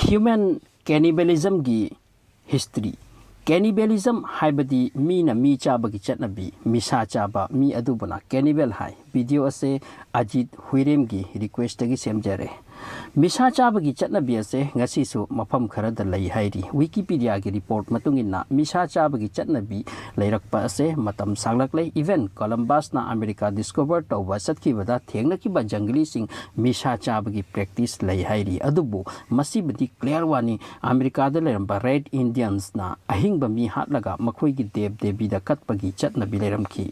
Human cannibalism gi history. Cannibalism haibadi mi na mi chabagi chatnabi misa chaba mi adubana cannibal hai video ase Ajit Huirem gi request gi semjare. Misa Chabagi Chatnabi ase ngasi su mafam khara da lai hairi Wikipedia gi report matungina Misa Chabagi Chatnabi lairakpa ase matam sanglak lai event Columbus na America discover tawba satkibada thengna kiba jangli sing Misa Chabagi practice lai hairi adubu masibadi clear wani America da lairamba Red Indians na ahingba mi hatlaga makhoi gi dev devi da katpagi chatnabi lairamki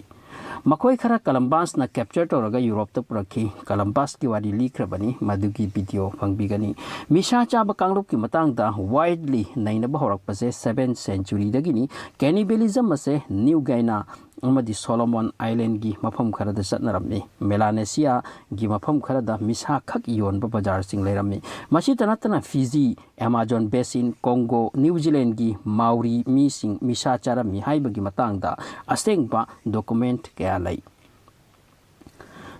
Makoi khara Columbus na capture toraga Europe ta purakhi Columbus ki wari likrabani madugi video pangbigani Misa Chaba Kanglup ki matang da widely nainaba horakpase 7th century dagini cannibalism ase New Guinea amadi Solomon Island gi mafam khara da satnaramni Melanesia gi mafam khara da misa khak yonba bazar sing lairamni masi tanatana Fiji Amazon Basin Congo New Zealand gi Maori mi sing misa charami haibagi matang da asengba document kaya lai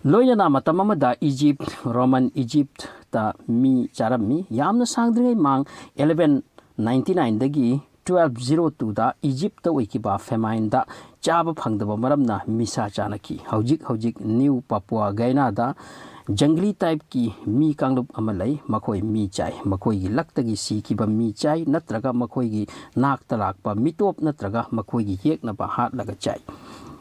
loyana matamama da Egypt Roman Egypt ta mi charami yamna sangdre mang 1199 dagi 1202 da Egypt ta wikiba famine da chaba phangdaba maramna misa chanaki hojik New Papua Guinea da jangli type ki mi kanglup amalai makhoi mi chai makhoi gi laktagi si ki ba mi chai natraga makhoi gi nak talak pa mitop natraga makhoi gi yek na ba hat laga chai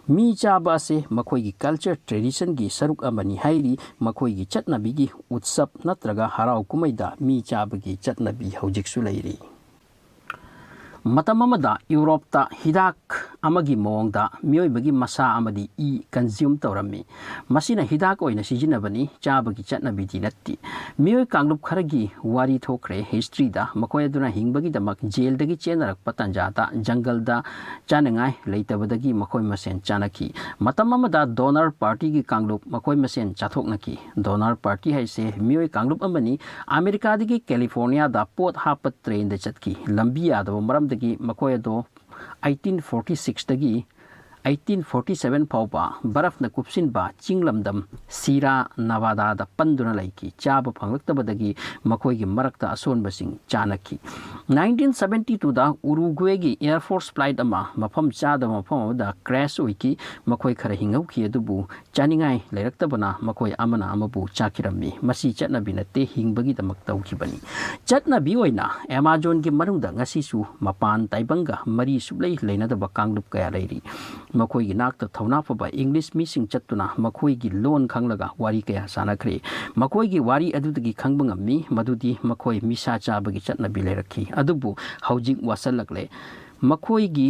mi chaba se makhoi gi culture tradition gi saruk amani hairi makhoi gi chatnabi gi utsap natraga harau kumaida mi chaba gi chatnabi hojik su lairi Matamamada Europe ta hidak amagi mongda mioi bagi masa amadi consume tawrami masina hidak oina sijinabani chabagi chatnabi dinatti mioi kanglup kharagi wari thokre history da makoy aduna hingbagi damak jail dagi chenarak patanjata jungle da chanangai leitabadagi makoy masen chanaki matamamada donor party gi kanglup makoy masen chathoknaki donor party haise mioi kanglup amani America dagi California da pot hapat train da chatki lambiya da maram makoy do 1846 dagi 1847 fauba baraf na kupsin ba chinglamdam Sira Nevada da panduna laiki chaba phanglaktabadagi makhoi gi marakta ason basing chanaki 1972 da Uruguay gi Air Force flight ama mafam chada mafam da crash oiki makhoi khara hingau ki adubu chaningai leiraktabana makhoi amana amabu chakirami masi chatnabi nate hingbagi damak tawkibani chatnabi oina Amazon gi marungda ngasi su mapan taibanga mari sublei leinadaba kanglup kaya lairi makhoi gi nakta thauna phaba English mi sing chatuna makhoi gi lon khanglaga wari kaya sanakre makhoi gi wari adudagi khangbangami madudi makhoi misa chabagi chatnabi lerakhi adubu hojik wasalakle makhoi gi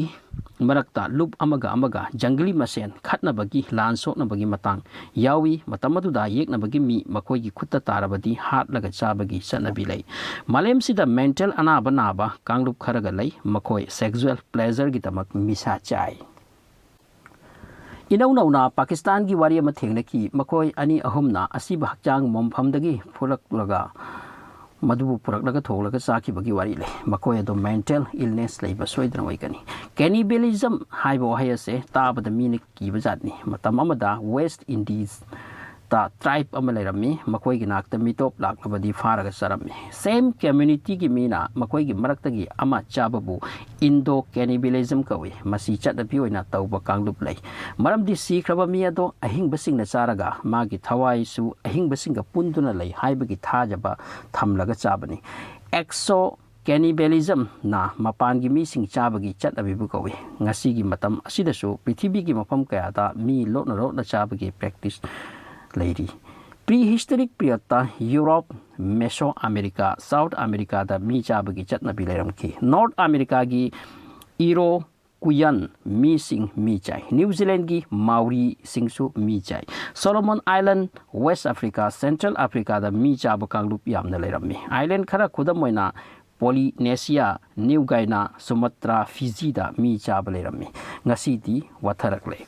marakta lup amaga jangli masen khatnabagi lan soknabagi matang yawi matamaduda yeknabagi mi makhoi gi khutta tarabadi hat laga chabagi chatnabi lei malem sida mental anaba naba kanglup kharaga lei makhoi sexual pleasure gi tamak misa chai Inauna Pakistan gi wari ama thengnaki makoi ani ahumna asiba hakchang momphamdagi phuraklaga madubu phuraklaga tholaga saki bagi wari le makoi do mental illness leiba soidra waikani cannibalism haibo hayase tabada mini kibajatni matam amada West Indies ta tribe amalairammi makoi gi nakta mitop laknabadi faraga sarami same community gi mina makoi gi maraktagi ama chababu Indo cannibalism kawi masi chatnabi oina tawba kanglup lai maramdi sikraba mi ado ahingbasing na charaga magi thawai su ahingbasing punduna lai haibagi thajaba thamlaga chabani exo cannibalism na mapangi mi sing chabagi chatnabi bu kawi ngasi gi matam asidasu prithibi gi mafam kaya da mi lotna chabagi practice lady prehistoric period ta Europe Mesoamerica South America da mi chabagi chatnabi lairamki North America gi Iroquoian mi sing mi chai New Zealand gi Maori singsu mi chai Solomon Island West Africa Central Africa da mi chaba kanglup yamna lairammi island khara khudam moina Polynesia New Guinea Sumatra Fiji da mi chaba lairammi ngasi di watharakle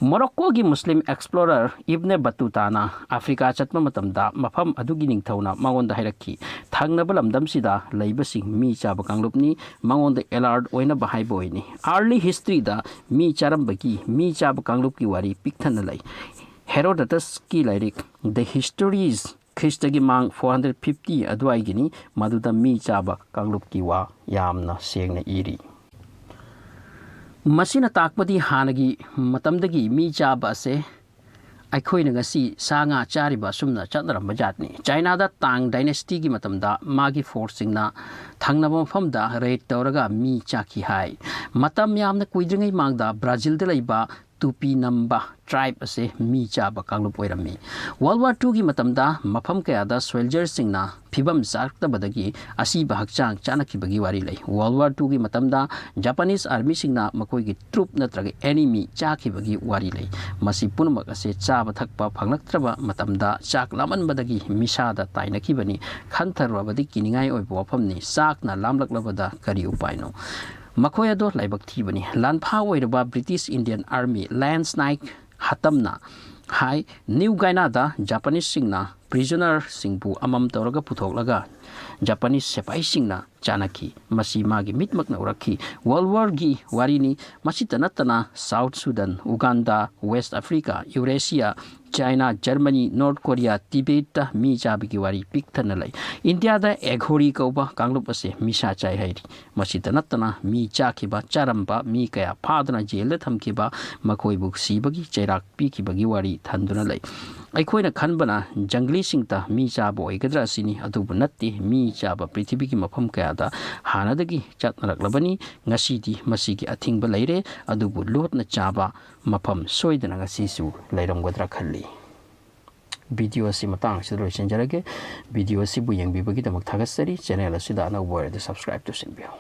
Morocco gi Muslim explorer Ibn Battuta na Africa chatma matamda mafam adugi ningthauna mangonda hairakhi thangnaba lamdam sida leibasing mi chaba kanglupni mangonda alert oina bahai boini early history da mi charambagi mi chaba kanglup ki wari pikthana lai Herodotus ki lairik the histories ꯈ꯭ꯔꯤꯁꯇꯒꯤ ꯃꯥꯡ 450 ꯑꯗꯨꯋꯥꯏꯒꯤꯅꯤ ꯃꯗꯨꯗ ꯃꯤ ꯆꯥꯕ ꯀꯥꯡꯂꯨꯞꯀꯤ ꯋꯥ ꯌꯥꯝꯅ ꯁꯦꯡꯅ ꯏꯔꯤ ꯃꯁꯤꯅ ꯇꯥꯛꯄꯗꯤ ꯍꯥꯟꯅꯒꯤ ꯃꯇꯝꯗꯒꯤ ꯃꯤ ꯆꯥꯕ ꯑꯁꯦ ꯑꯩꯈꯣꯏꯅ ꯉꯁꯤ ꯁꯥ ꯉꯥ ꯆꯥꯔꯤꯕ ꯑꯁꯨꯝꯅ ꯆꯠꯅꯔꯝꯕ ꯖꯥꯠꯅꯤ ꯆꯥꯏꯅꯥꯗ ꯇꯥꯡ ꯗꯥꯏꯅꯦꯁꯇꯤꯒꯤ ꯃꯇꯝꯗ ꯃꯥꯒꯤ ꯐꯣꯔꯁꯁꯤꯡꯅ ꯊꯪꯅꯕ ꯃꯐꯝꯗ ꯔꯦꯗ ꯇꯧꯔꯒ ꯃꯤ ꯆꯥꯈꯤ ꯍꯥꯏ ꯃꯇꯝ ꯌꯥꯝꯅ ꯀꯨꯏꯗ꯭ꯔꯤꯉꯩ ꯃꯥꯡꯗ ꯕ꯭ꯔꯥꯖꯤꯜꯗ ꯂꯩꯕ ꯇꯨꯄꯤ ꯅꯝꯕ ꯇ꯭ꯔꯥꯏꯕ ꯑꯁꯦ ꯃꯤ ꯆꯥꯕ ꯀꯥꯡꯂꯨꯞ ꯑꯣꯏꯔꯝꯃꯤ ꯋꯥꯔꯜ ꯋꯥꯔ ꯇꯨꯒꯤ ꯃꯇꯝꯗ ꯃꯐꯝ ꯀꯌꯥꯗ ꯁꯣꯜꯖꯔꯁꯤꯡꯅ ꯐꯤꯕꯝ ꯆꯥꯔꯛꯇꯕꯗꯒꯤ ꯑꯁꯤꯕ ꯍꯛꯆꯥꯡ ꯆꯥꯅꯈꯤꯕꯒꯤ ꯋꯥꯔꯤ ꯂꯩ ꯋꯥꯔꯜ ꯋꯥꯔ ꯇꯨꯒꯤ ꯃꯇꯝꯗ ꯖꯄꯥꯅꯤꯁ ꯑꯥꯔꯃꯤꯁꯤꯡꯅ ꯃꯈꯣꯏꯒꯤ ꯇ꯭ꯔꯨꯞ ꯅꯠꯇ꯭ꯔꯒ ꯑꯦꯅꯤꯃꯤ ꯆꯥꯈꯤꯕꯒꯤ ꯋꯥꯔꯤ ꯂꯩ ꯃꯁꯤ ꯄꯨꯝꯅꯃꯛ ꯑꯁꯦ ꯆꯥꯕ ꯊꯛꯄ ꯐꯪꯂꯛꯇ꯭ꯔꯕ ꯃꯇꯝꯗ ꯆꯥꯛ ꯂꯥꯝꯃꯟꯕꯗꯒꯤ ꯃꯤꯁꯥꯗ ꯇꯥꯏꯅꯈꯤꯕꯅꯤ ꯈꯟꯊꯔꯨꯔꯕꯗꯤ ꯀꯤꯅꯤꯡꯉꯥꯏ ꯑꯣꯏꯕ ꯋꯥꯐꯝꯅꯤ ꯆꯥꯛꯅ ꯂꯥꯝꯂꯛꯂꯕꯗ ꯀꯔꯤ ꯎꯄꯥꯏꯅꯣ ꯃꯈꯣꯏ ꯑꯗꯣ ꯂꯥꯏꯕꯛ ꯊꯤꯕꯅꯤ ꯂꯥꯟꯐꯥ ꯑꯣꯏꯔꯕ British Indian army lance naik ꯍꯇꯝꯅ ꯍꯥꯏ ꯅ꯭ꯌꯨ ꯒꯥꯏꯅꯥꯗ ꯖꯄꯥꯅꯤꯁꯁꯤꯡꯅ ꯄ꯭ꯔꯤꯖꯅꯔꯁꯤꯡꯕꯨ ꯑꯃꯝ ꯇꯧꯔꯒ ꯄꯨꯊꯣꯛꯂꯒ ꯖꯄꯥꯅꯤꯁ ꯁꯤꯄꯥꯍꯤꯁꯤꯡꯅ ꯆꯥꯅꯈꯤ ꯃꯁꯤ ꯃꯥꯒꯤ ꯃꯤꯠꯃꯛꯅ ꯎꯔꯛꯈꯤ ꯋꯥꯔꯜ ꯋꯥꯔꯒꯤ ꯋꯥꯔꯤꯅꯤ ꯃꯁꯤꯇ ꯅꯠꯇꯅ South Sudan Uganda West Africa Eurasia China Germany North Korea ꯇꯤꯕꯦꯠꯇ ꯃꯤ ꯆꯥꯕꯒꯤ ꯋꯥꯔꯤ ꯄꯤꯛꯊꯟꯅ ꯂꯩ ꯏꯟꯗꯤꯌꯥꯗ ꯑꯦꯘꯣꯔꯤ ꯀꯧꯕ ꯀꯥꯡꯂꯨꯞ ꯑꯁꯦ ꯃꯤꯁꯥ ꯆꯥꯏ ꯍꯥꯏꯔꯤ ꯃꯁꯤꯇ ꯅꯠꯇꯅ ꯃꯤ ꯆꯥꯈꯤꯕ ꯆꯥꯔꯝꯕ ꯃꯤ ꯀꯌꯥ ꯐꯥꯗꯨꯅ ꯖꯦꯜꯗ ꯊꯝꯈꯤꯕ ꯃꯈꯣꯏꯕꯨ ꯁꯤꯕꯒꯤ ꯆꯩꯔꯥꯛ ꯄꯤꯈꯤꯕꯒꯤ ꯋꯥꯔꯤ ꯊꯟꯗꯨꯅ ꯂꯩ ꯑꯩꯈꯣꯏꯅ ꯈꯟꯕꯅ ꯖꯪꯒꯂꯤꯁꯤꯡꯇ ꯃꯤ ꯆꯥꯕ ꯑꯣꯏꯒꯗ꯭ꯔꯥ ꯑꯁꯤꯅꯤ ꯑꯗꯨꯕꯨ ꯅꯠꯇꯦ ꯃꯤ ꯆꯥꯕ ꯄ꯭ꯔꯤꯊꯤꯕꯤꯒꯤ ꯃꯐꯝ ꯀꯌꯥꯗ ꯍꯥꯟꯅꯗꯒꯤ ꯆꯠꯅꯔꯛꯂꯕꯅꯤ ꯉꯁꯤꯗꯤ ꯃꯁꯤꯒꯤ ꯑꯊꯤꯡꯕ ꯂꯩꯔꯦ ꯑꯗꯨꯕꯨ ꯂꯣꯠꯅ ꯆꯥꯕ ꯃꯐꯝ ꯁꯣꯏꯗꯅ ꯉꯁꯤꯁꯨ ꯂꯩꯔꯝꯒꯗ꯭ꯔꯥ ꯈꯜꯂꯤ ꯚꯤꯗꯤꯑꯣ ꯑꯁꯤ ꯃꯇꯥꯡ ꯑꯁꯤꯗ ꯂꯣꯏꯁꯤꯟꯖꯔꯒꯦ ꯚꯤꯗꯤꯑꯣ ꯑꯁꯤꯕꯨ ꯌꯦꯡꯕꯤꯕꯒꯤꯗꯃꯛ ꯊꯥꯒꯠꯆꯔꯤ ꯆꯦꯅꯦꯜ ꯑꯁꯤꯗ ꯑꯅꯧꯕ ꯑꯣꯏꯔꯗꯤ ꯁꯕꯁꯀ꯭ꯔꯥꯏꯕ ꯇꯧꯁꯤꯟꯕꯤꯌꯨ